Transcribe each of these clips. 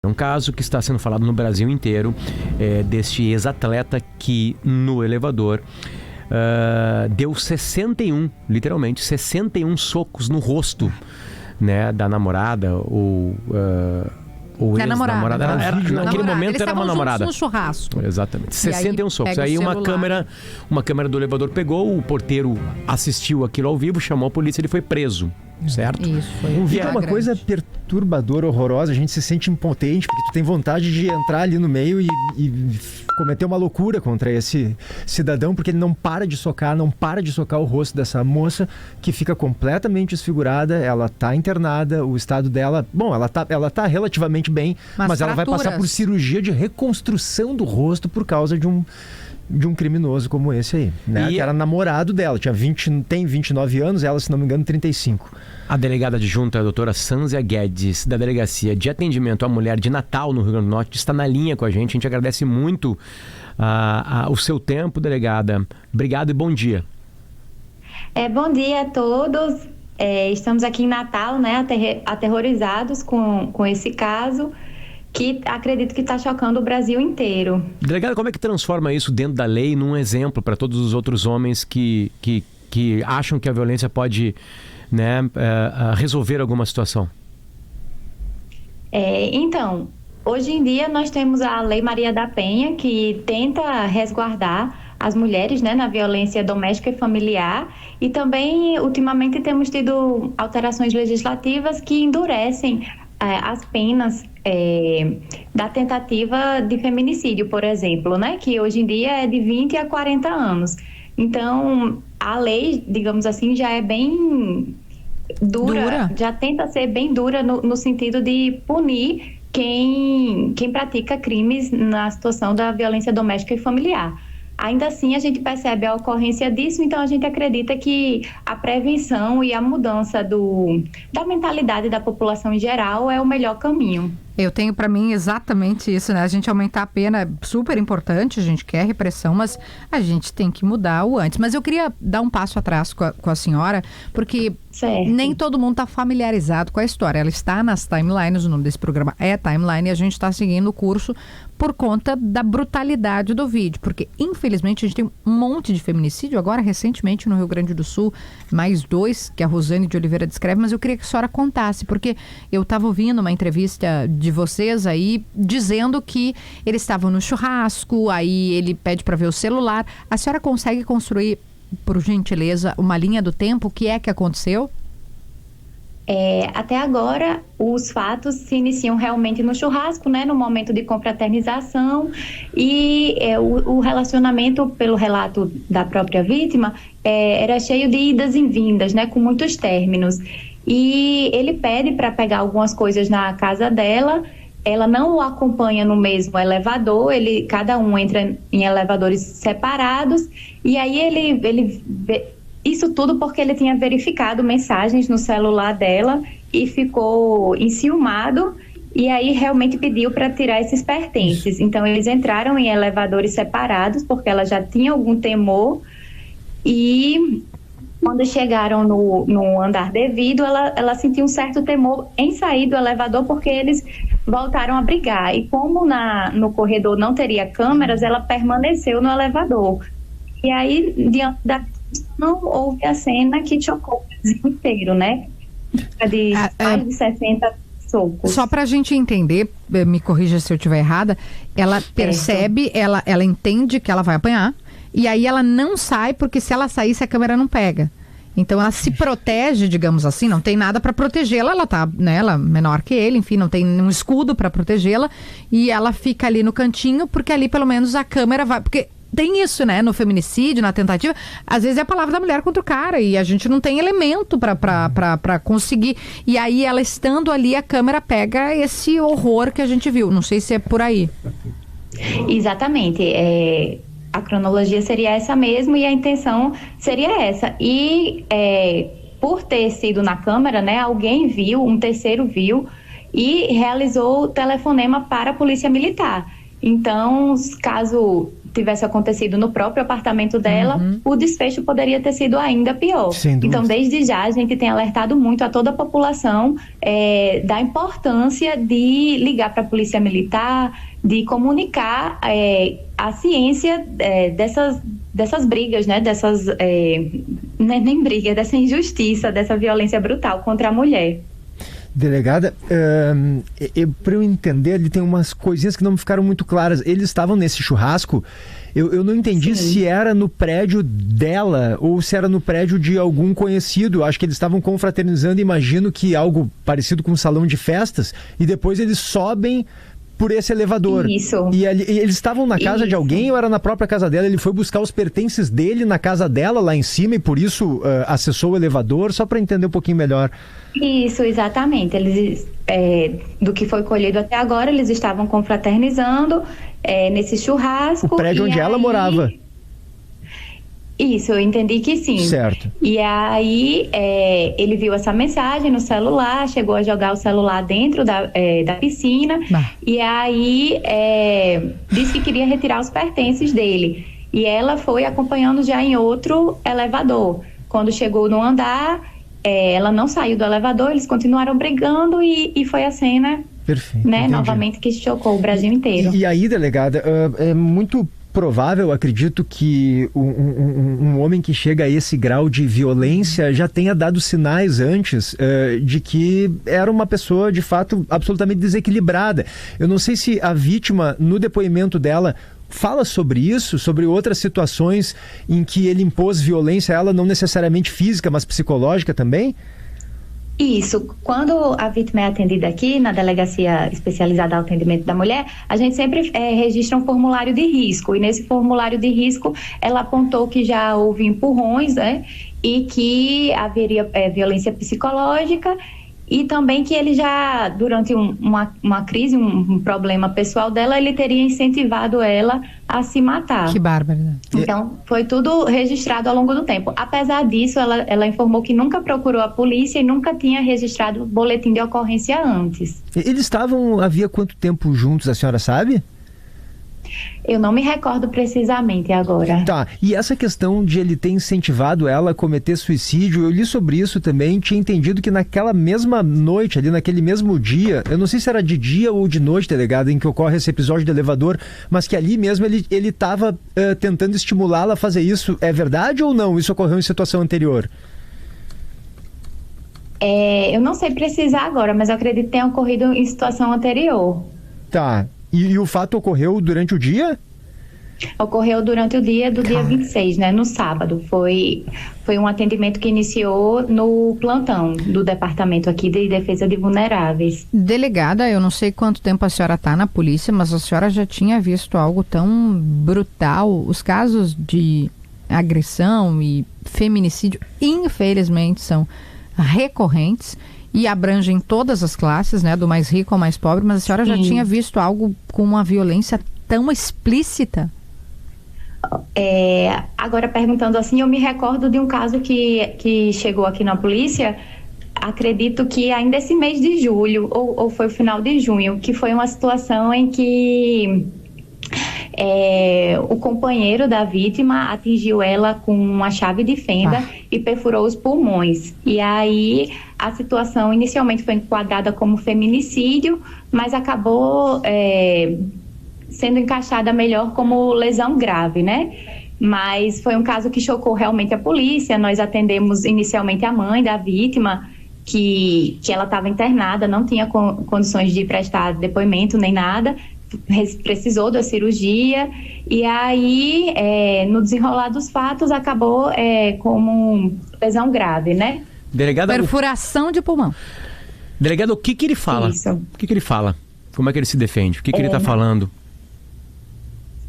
É um caso que está sendo falado no Brasil inteiro, deste ex-atleta que no elevador deu 61 socos no rosto, né, da namorada ou ex-namorada. Naquele momento era uma namorada. No churrasco. Exatamente. 61 socos. Aí uma câmera do elevador pegou, o porteiro assistiu aquilo ao vivo, chamou a polícia, ele foi preso. Certo? Isso, foi uma coisa perturbadora, horrorosa. A gente se sente impotente porque tu tem vontade de entrar ali no meio e cometer uma loucura contra esse cidadão, porque ele não para de socar o rosto dessa moça, que fica completamente desfigurada. Ela tá internada, o estado dela, bom, ela tá relativamente bem, mas ela vai passar por cirurgia de reconstrução do rosto por causa de um criminoso como esse aí, né? Que era namorado dela, tem 29 anos, ela, se não me engano, 35. A delegada adjunta, a doutora Sânzia Guedes, da Delegacia de Atendimento à Mulher de Natal, no Rio Grande do Norte, está na linha com a gente. A gente agradece muito o seu tempo, delegada. Obrigado e bom dia. Bom dia a todos. Estamos aqui em Natal, né, aterrorizados com esse caso, que acredito que está chocando o Brasil inteiro. Delegada, como é que transforma isso dentro da lei num exemplo para todos os outros homens que acham que a violência pode, né, resolver alguma situação? Então, hoje em dia nós temos a Lei Maria da Penha, que tenta resguardar as mulheres, né, na violência doméstica e familiar, e também ultimamente temos tido alterações legislativas que endurecem as penas da tentativa de feminicídio, por exemplo, né, que hoje em dia é de 20 a 40 anos. Então, a lei, digamos assim, já é bem dura. Já tenta ser bem dura no sentido de punir quem pratica crimes na situação da violência doméstica e familiar. Ainda assim, a gente percebe a ocorrência disso, então a gente acredita que a prevenção e a mudança da mentalidade da população em geral é o melhor caminho. Eu tenho para mim exatamente isso, né? A gente aumentar a pena é super importante, a gente quer repressão, mas a gente tem que mudar o antes. Mas eu queria dar um passo atrás com a senhora, porque nem todo mundo está familiarizado com a história. Ela está nas timelines, o nome desse programa é Timeline, e a gente está seguindo o curso por conta da brutalidade do vídeo, porque infelizmente a gente tem um monte de feminicídio, agora recentemente no Rio Grande do Sul, mais 2, que a Rosane de Oliveira descreve, mas eu queria que a senhora contasse, porque eu estava ouvindo uma entrevista de vocês aí, dizendo que eles estavam no churrasco, aí ele pede para ver o celular. A senhora consegue construir, por gentileza, uma linha do tempo? O que é que aconteceu? Até agora, os fatos se iniciam realmente no churrasco, né, no momento de confraternização, e o relacionamento, pelo relato da própria vítima, era cheio de idas e vindas, né, com muitos términos. E ele pede para pegar algumas coisas na casa dela, ela não o acompanha no mesmo elevador, cada um entra em elevadores separados, e aí ele isso tudo porque ele tinha verificado mensagens no celular dela e ficou enciumado, e aí realmente pediu para tirar esses pertences. Então eles entraram em elevadores separados porque ela já tinha algum temor, e quando chegaram no andar devido, ela sentiu um certo temor em sair do elevador, porque eles voltaram a brigar. E como no corredor não teria câmeras, ela permaneceu no elevador. E aí, diante da não houve a cena que chocou o Brasil inteiro, né? De mais de 60 socos. Só para a gente entender, me corrija se eu estiver errada, ela percebe, ela entende que ela vai apanhar, e aí ela não sai, porque se ela saísse a câmera não pega. Então ela se protege, digamos assim, não tem nada para protegê-la, ela tá, né, ela é menor que ele, enfim, não tem um escudo para protegê-la, e ela fica ali no cantinho, porque ali pelo menos a câmera vai, porque tem isso, né, no feminicídio, na tentativa, às vezes é a palavra da mulher contra o cara, e a gente não tem elemento para conseguir, e aí ela estando ali, a câmera pega esse horror que a gente viu, não sei se é por aí. Exatamente, a cronologia seria essa mesmo, e a intenção seria essa. E por ter sido na câmera, né, alguém viu, um terceiro viu, e realizou o telefonema para a Polícia Militar. Então, caso tivesse acontecido no próprio apartamento dela, o desfecho poderia ter sido ainda pior. Então, desde já, a gente tem alertado muito a toda a população da importância de ligar para a Polícia Militar, de comunicar a ciência dessas brigas, né? Nem briga, dessa injustiça, dessa violência brutal contra a mulher. Delegada, para eu entender, ele tem umas coisinhas que não me ficaram muito claras. Eles estavam nesse churrasco, eu não entendi se era no prédio dela ou se era no prédio de algum conhecido. Acho que eles estavam confraternizando, imagino que algo parecido com um salão de festas, e depois eles sobem por esse elevador. Isso. E eles estavam na casa de alguém ou era na própria casa dela? Ele foi buscar os pertences dele na casa dela, lá em cima, e por isso acessou o elevador, só para entender um pouquinho melhor. Isso, exatamente. Eles, do que foi colhido até agora, eles estavam confraternizando nesse churrasco. O prédio onde ela morava. Isso, eu entendi que sim. Certo. E aí, ele viu essa mensagem no celular, chegou a jogar o celular dentro da piscina, e aí disse que queria retirar os pertences dele. E ela foi acompanhando já em outro elevador. Quando chegou no andar, ela não saiu do elevador, eles continuaram brigando e foi a cena, perfeito, né, novamente, que chocou o Brasil inteiro. E aí, delegada, é muito provável, acredito, que um homem que chega a esse grau de violência já tenha dado sinais antes de que era uma pessoa, de fato, absolutamente desequilibrada. Eu não sei se a vítima, no depoimento dela, fala sobre isso, sobre outras situações em que ele impôs violência a ela, não necessariamente física, mas psicológica também? Isso. Quando a vítima é atendida aqui na Delegacia Especializada ao Atendimento da Mulher, a gente sempre registra um formulário de risco. E nesse formulário de risco, ela apontou que já houve empurrões, né? E que haveria violência psicológica, e também que ele já, durante uma crise, um problema pessoal dela, ele teria incentivado ela a se matar. Que bárbaro. Então, foi tudo registrado ao longo do tempo. Apesar disso, ela informou que nunca procurou a polícia e nunca tinha registrado boletim de ocorrência antes. Eles estavam, havia quanto tempo juntos, a senhora sabe? Eu não me recordo precisamente agora. Tá, e essa questão de ele ter incentivado ela a cometer suicídio, eu li sobre isso também, tinha entendido que naquela mesma noite, ali naquele mesmo dia, eu não sei se era de dia ou de noite, delegado, em que ocorre esse episódio do elevador, mas que ali mesmo ele estava tentando estimulá-la a fazer isso. É verdade ou não? Isso ocorreu em situação anterior? Eu não sei precisar agora, mas eu acredito que tenha ocorrido em situação anterior. Tá. E o fato ocorreu durante o dia? Ocorreu durante o dia do dia 26, né? No sábado. Foi um atendimento que iniciou no plantão do departamento aqui de defesa de vulneráveis. Delegada, eu não sei quanto tempo a senhora está na polícia, mas a senhora já tinha visto algo tão brutal. Os casos de agressão e feminicídio, infelizmente, são recorrentes e abrangem todas as classes, né? Do mais rico ao mais pobre, mas a senhora já tinha visto algo com uma violência tão explícita? Agora, perguntando assim, eu me recordo de um caso que chegou aqui na polícia, acredito que ainda esse mês de julho, ou foi o final de junho, que foi uma situação em que o companheiro da vítima atingiu ela com uma chave de fenda e perfurou os pulmões. E aí a situação inicialmente foi enquadrada como feminicídio, mas acabou sendo encaixada melhor como lesão grave, né? Mas foi um caso que chocou realmente a polícia. Nós atendemos inicialmente a mãe da vítima, que ela estava internada, não tinha condições de prestar depoimento nem nada, precisou da cirurgia, e aí no desenrolar dos fatos acabou como lesão grave, né? Delegada, perfuração de pulmão. Delegado, o que ele fala? Isso. O que ele fala? Como é que ele se defende? O que ele está falando?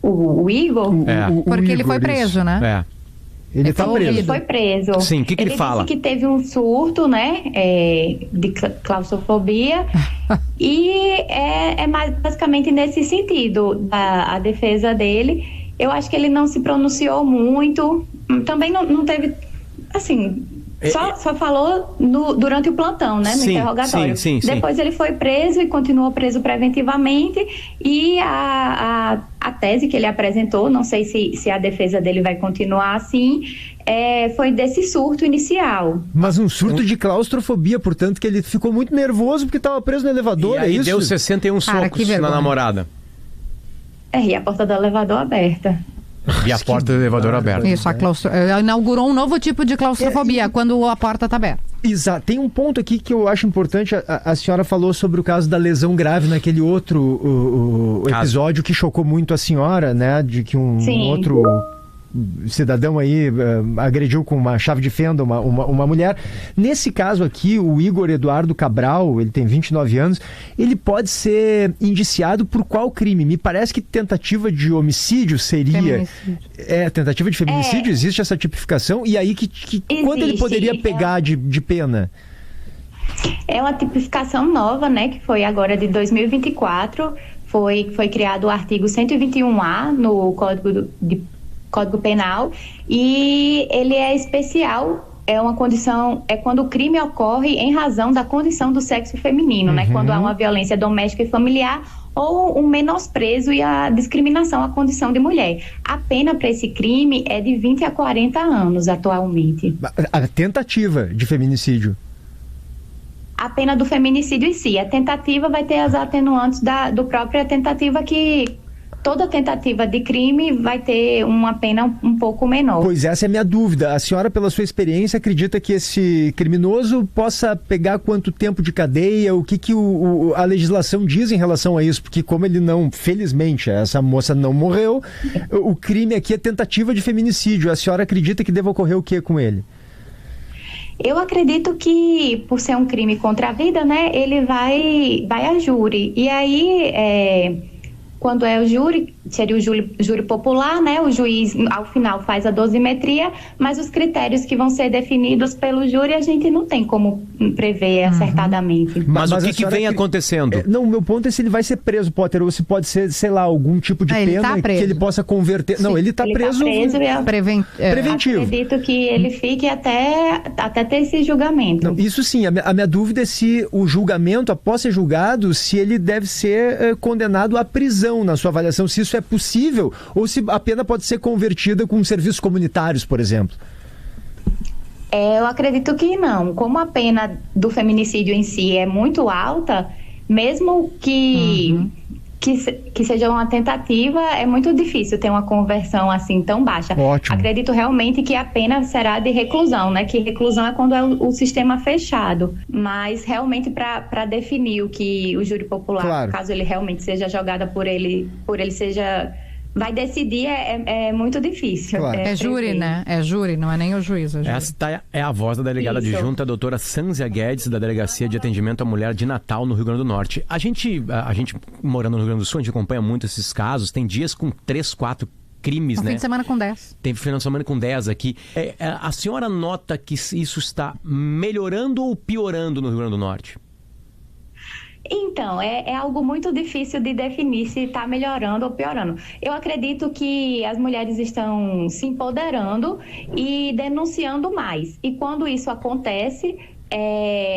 O Igor? Porque ele foi preso, né? Ele tá preso. Ele foi preso. Sim, o que ele fala? Ele disse que teve um surto, né, de claustrofobia e é basicamente nesse sentido a defesa dele. Eu acho que ele não se pronunciou muito, também não teve, assim, só falou durante o plantão, né, no interrogatório. Sim. Depois ele foi preso e continuou preso preventivamente, e a a tese que ele apresentou, não sei se a defesa dele vai continuar assim, foi desse surto inicial. Mas um surto de claustrofobia, portanto, que ele ficou muito nervoso porque estava preso no elevador, e aí isso? deu 61 socos na namorada. E a porta do elevador aberta. E a porta do elevador aberta. Isso, inaugurou um novo tipo de claustrofobia, quando a porta está aberta. Exato. Tem um ponto aqui que eu acho importante. A senhora falou sobre o caso da lesão grave naquele outro episódio que chocou muito a senhora, né? De que um outro cidadão aí agrediu com uma chave de fenda uma mulher. Nesse caso aqui, o Igor Eduardo Cabral, ele tem 29 anos, ele pode ser indiciado por qual crime? Me parece que tentativa de homicídio seria... Tentativa de feminicídio, existe essa tipificação? E aí, quando ele poderia pegar de pena? É uma tipificação nova, né, que foi agora de 2024, foi criado o artigo 121A no Código Penal, e ele é especial, é uma condição, quando o crime ocorre em razão da condição do sexo feminino, né? Quando há uma violência doméstica e familiar ou um menosprezo e a discriminação à condição de mulher. A pena para esse crime é de 20 a 40 anos atualmente. A tentativa de feminicídio? A pena do feminicídio em si. A tentativa vai ter as atenuantes do própria tentativa, que toda tentativa de crime vai ter uma pena um pouco menor. Pois essa é a minha dúvida. A senhora, pela sua experiência, acredita que esse criminoso possa pegar quanto tempo de cadeia? O que a legislação diz em relação a isso? Porque como ele não, felizmente, essa moça não morreu, o crime aqui é tentativa de feminicídio. A senhora acredita que deva ocorrer o que com ele? Eu acredito que, por ser um crime contra a vida, né, ele vai a júri. E aí, quando é o júri, seria o júri popular, né? O juiz, ao final, faz a dosimetria, mas os critérios que vão ser definidos pelo júri, a gente não tem como prever acertadamente. Mas o que vem acontecendo? Não, o meu ponto é se ele vai ser preso, Potter, ou se pode ser, sei lá, algum tipo de pena que ele possa converter. Sim. Não, ele está preso. Preventivo. Acredito que ele fique até ter esse julgamento. Não, isso sim, a minha dúvida é se o julgamento, após ser julgado, se ele deve ser condenado à prisão, na sua avaliação, se isso é possível ou se a pena pode ser convertida com serviços comunitários, por exemplo. Eu acredito que não. Como a pena do feminicídio em si é muito alta, mesmo que seja uma tentativa, é muito difícil ter uma conversão assim tão baixa. Ótimo. Acredito realmente que a pena será de reclusão, né? Que reclusão é quando é o sistema fechado. Mas realmente para definir o que o júri popular, claro, caso ele realmente seja jogada por ele seja... vai decidir, é muito difícil. Claro. É júri, né? É júri, não é nem o juiz. É júri. Esta é a voz da delegada adjunta, a doutora Sânzia Guedes, da Delegacia de Atendimento à Mulher de Natal, no Rio Grande do Norte. A gente morando no Rio Grande do Sul, a gente acompanha muito esses casos. Tem dias com 3, 4 crimes, né? Fim de semana com 10. Tem final de semana com 10 aqui. A senhora nota que isso está melhorando ou piorando no Rio Grande do Norte? Então, é algo muito difícil de definir se está melhorando ou piorando. Eu acredito que as mulheres estão se empoderando e denunciando mais. E quando isso acontece,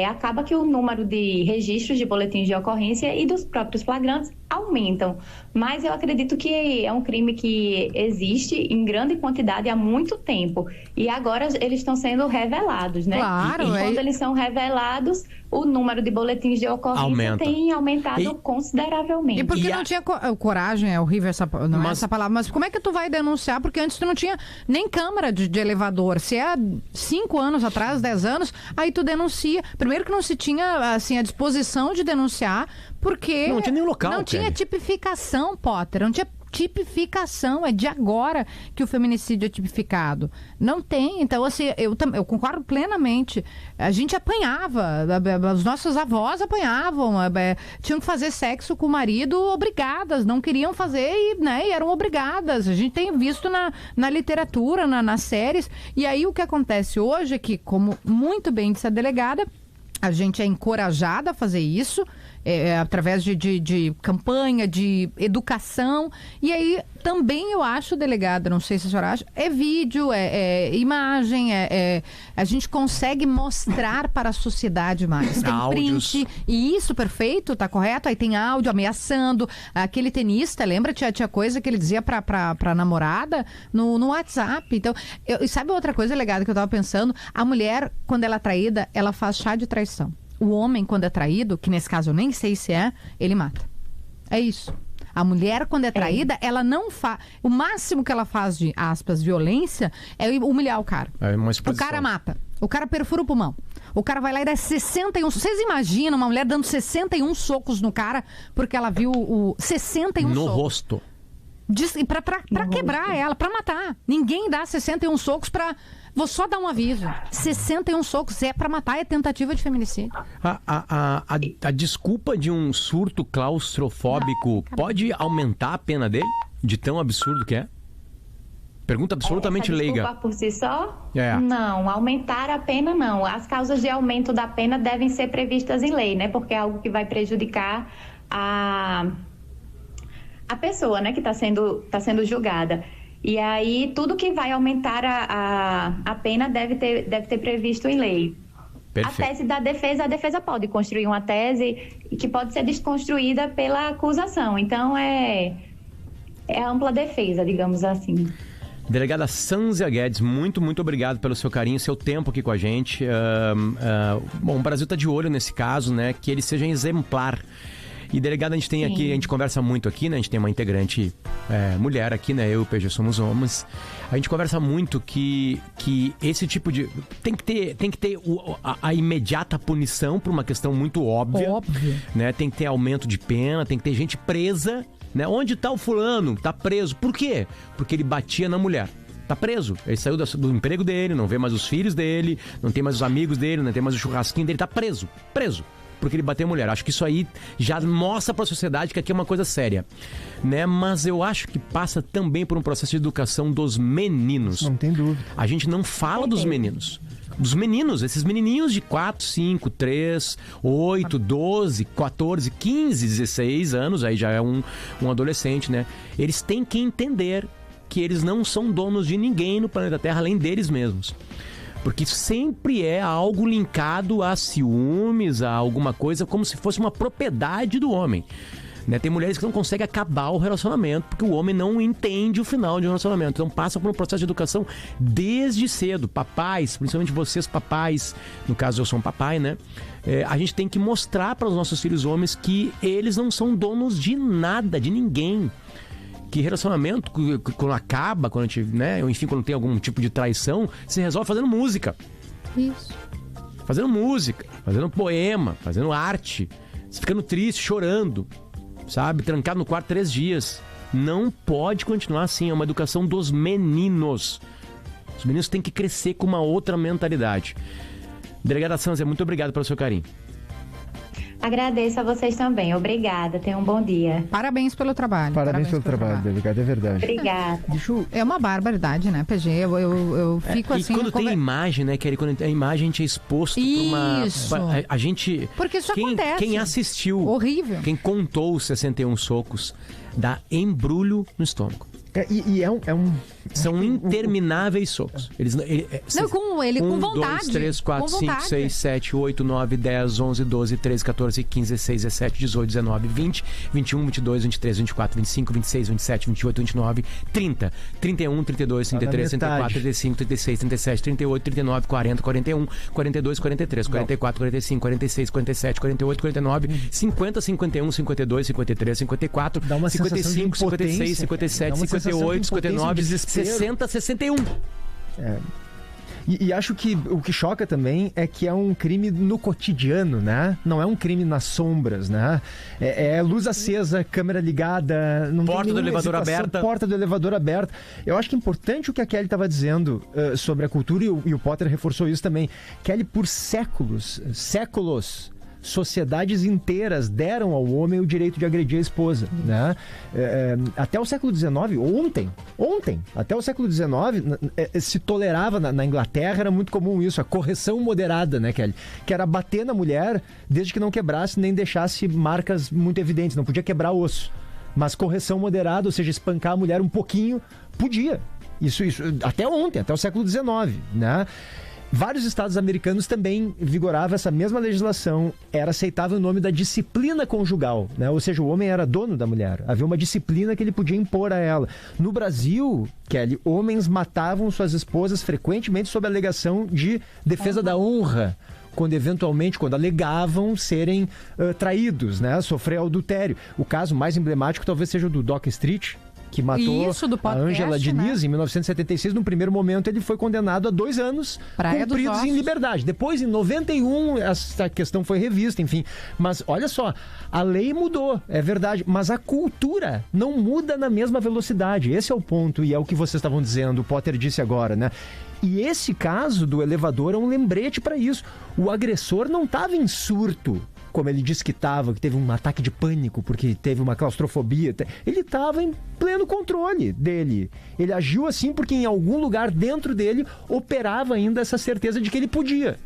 acaba que o número de registros de boletins de ocorrência e dos próprios flagrantes aumentam. Mas eu acredito que é um crime que existe em grande quantidade há muito tempo. E agora eles estão sendo revelados, né? Claro. E quando eles são revelados, o número de boletins de ocorrência tem aumentado consideravelmente. E porque não tinha coragem, é horrível essa palavra, mas como é que tu vai denunciar? Porque antes tu não tinha nem câmara de elevador. Se é 5 anos atrás, 10 anos, aí tu denuncia. Primeiro que não se tinha assim, a disposição de denunciar, porque não tinha nem local, não tinha tipificação, Potter, não tinha tipificação, é de agora que o feminicídio é tipificado. Não tem, então assim, eu concordo plenamente. A gente apanhava, os nossos avós apanhavam, tinham que fazer sexo com o marido obrigadas, não queriam fazer e eram obrigadas. A gente tem visto na literatura, nas séries, e aí o que acontece hoje é que, como muito bem disse a delegada, a gente é encorajada a fazer isso, através de campanha, de educação. E aí também eu acho, delegada, não sei se a senhora acha, é vídeo, é imagem, a gente consegue mostrar para a sociedade mais. Tem print, e isso, perfeito, tá correto? Aí tem áudio ameaçando. Aquele tenista, lembra? Tinha coisa que ele dizia pra namorada no WhatsApp. Então, e sabe outra coisa, delegada, que eu tava pensando? A mulher, quando ela é traída, ela faz chá de traição. O homem, quando é traído, que nesse caso eu nem sei se ele mata. É isso. A mulher, quando é traída, ela não faz... O máximo que ela faz de, aspas, violência é humilhar o cara. O cara mata. O cara perfura o pulmão. O cara vai lá e dá 61... Vocês imaginam uma mulher dando 61 socos no cara porque ela viu o 61 no socos? No rosto. Pra quebrar ela, pra matar. Ninguém dá 61 socos pra... Vou só dar um aviso. 61 socos é pra matar, é tentativa de feminicídio. A desculpa de um surto claustrofóbico pode aumentar a pena dele? De tão absurdo que é? Pergunta absolutamente leiga. Desculpa por si só? Não, aumentar a pena não. As causas de aumento da pena devem ser previstas em lei, né? Porque é algo que vai prejudicar a pessoa, né, que está sendo julgada. E aí, tudo que vai aumentar a pena deve ter previsto em lei. Perfeito. A tese da defesa, a defesa pode construir uma tese que pode ser desconstruída pela acusação. Então, é ampla defesa, digamos assim. Delegada Sânzia Guedes, muito obrigado pelo seu carinho, seu tempo aqui com a gente. Bom, o Brasil está de olho nesse caso, né? Que ele seja exemplar. E, delegada, a gente tem aqui, a gente conversa muito aqui, né? A gente tem uma integrante mulher aqui, né? Eu e o PG somos homens. A gente conversa muito que esse tipo de... Tem que ter a imediata punição por uma questão muito óbvia. Né? Tem que ter aumento de pena, tem que ter gente presa, né? Onde tá o fulano? Tá preso. Por quê? Porque ele batia na mulher. Tá preso. Ele saiu do emprego dele, não vê mais os filhos dele, não tem mais os amigos dele, não tem mais o churrasquinho dele. Tá preso. Porque ele bateu a mulher. Acho que isso aí já mostra para a sociedade que aqui é uma coisa séria, né? Mas eu acho que passa também por um processo de educação dos meninos. Não tem dúvida. A gente não fala dos meninos. Dos meninos, esses menininhos de 4, 5, 3, 8, 12, 14, 15, 16 anos, aí já é um adolescente, né? Eles têm que entender que eles não são donos de ninguém no planeta Terra, além deles mesmos. Porque sempre é algo linkado a ciúmes, a alguma coisa, como se fosse uma propriedade do homem. Né? Tem mulheres que não conseguem acabar o relacionamento porque o homem não entende o final de um relacionamento. Então passa por um processo de educação desde cedo. Papais, principalmente vocês papais, no caso eu sou um papai, né? A gente tem que mostrar para os nossos filhos homens que eles não são donos de nada, de ninguém. Que relacionamento, quando acaba, quando a gente, né, ou enfim, quando tem algum tipo de traição, se resolve fazendo música. Isso. Fazendo música, fazendo poema, fazendo arte, ficando triste, chorando, sabe? Trancado no quarto 3 dias. Não pode continuar assim, é uma educação dos meninos. Os meninos têm que crescer com uma outra mentalidade. Delegada Sânzia, muito obrigado pelo seu carinho. Agradeço a vocês também. Obrigada. Tenham um bom dia. Parabéns pelo trabalho. Parabéns pelo trabalho, delegado. É verdade. Obrigada. É uma barbaridade, né, PG? Eu fico assim... E quando tem imagem, né, Kelly? Quando a imagem a gente é exposto para uma... A gente... Porque isso acontece. Quem assistiu... Horrível. Quem contou os 61 socos dá embrulho no estômago. São intermináveis socos. Com vontade. 2, 3, 4, 5, 6, 7, 8, 9, 10, 11, 12, 13, 14, 15, 16, 17, 18, 19, 20, 21, 22, 23, 24, 25, 26, 27, 28, 29, 30, 31, 32, 33, 34, 35, 36, 37, 38, 39, 40, 41, 42, 43, 44, 45, 46, 47, 48, 49, 50, 51, 52, 53, 54, 55, 56, 57, 58, 59, 60, 61. E acho que o que choca também é que é um crime no cotidiano, né? Não é um crime nas sombras, né? É luz acesa, câmera ligada, não porta do elevador aberta. Porta do elevador aberta. Eu acho que é importante o que a Kelly estava dizendo sobre a cultura, e o Potter reforçou isso também. Kelly, por séculos, sociedades inteiras deram ao homem o direito de agredir a esposa, né? Até o século XIX, até o século XIX, se tolerava na Inglaterra, era muito comum isso, a correção moderada, né, Kelly? Que era bater na mulher desde que não quebrasse nem deixasse marcas muito evidentes, não podia quebrar osso. Mas correção moderada, ou seja, espancar a mulher um pouquinho, podia. Isso até ontem, até o século XIX, né? Vários estados americanos também vigoravam essa mesma legislação. Era aceitável o nome da disciplina conjugal, né? Ou seja, o homem era dono da mulher. Havia uma disciplina que ele podia impor a ela. No Brasil, Kelly, homens matavam suas esposas frequentemente sob a alegação de defesa da honra, quando alegavam serem traídos, né? Sofrer adultério. O caso mais emblemático talvez seja o do Dock Street, que matou a Ângela Diniz, né? Em 1976. No primeiro momento, ele foi condenado a 2 anos cumpridos em liberdade. Depois, em 91, essa questão foi revista, enfim. Mas, olha só, a lei mudou, é verdade, mas a cultura não muda na mesma velocidade. Esse é o ponto, e é o que vocês estavam dizendo, o Potter disse agora, né? E esse caso do elevador é um lembrete para isso. O agressor não estava em surto, como ele disse que estava, que teve um ataque de pânico porque teve uma claustrofobia. Ele estava em pleno controle dele. Ele agiu assim porque em algum lugar dentro dele operava ainda essa certeza de que ele podia.